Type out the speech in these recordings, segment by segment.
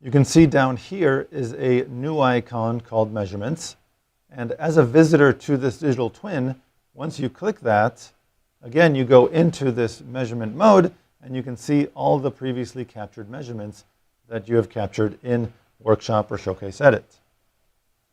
You can see down here is a new icon called Measurements. And as a visitor to this digital twin, once you click that, again, you go into this measurement mode, and you can see all the previously captured measurements that you have captured in Workshop or Showcase Edit.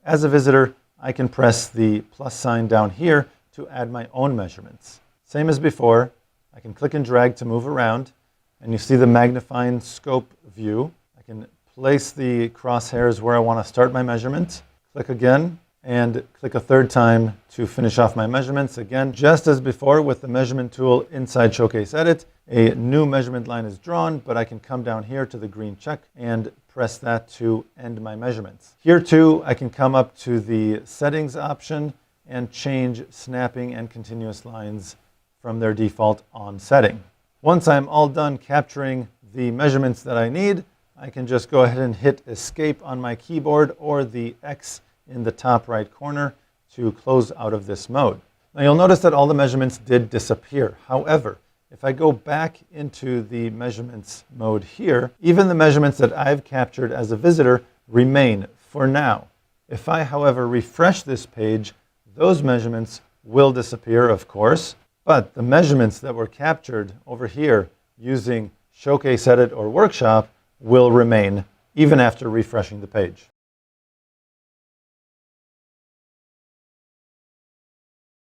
As a visitor, I can press the plus sign down here to add my own measurements. Same as before, I can click and drag to move around, and you see the magnifying scope view. I can place the crosshairs where I want to start my measurement, click again, and click a third time to finish off my measurements. Again, just as before with the measurement tool inside Showcase Edit, a new measurement line is drawn, but I can come down here to the green check and press that to end my measurements. Here too, I can come up to the settings option and change snapping and continuous lines from their default on setting. Once I'm all done capturing the measurements that I need, I can just go ahead and hit escape on my keyboard or the X in the top right corner to close out of this mode. Now you'll notice that all the measurements did disappear. However, if I go back into the measurements mode here, even the measurements that I've captured as a visitor remain for now. If I, however, refresh this page, those measurements will disappear, of course, but the measurements that were captured over here using Showcase Edit or Workshop will remain even after refreshing the page.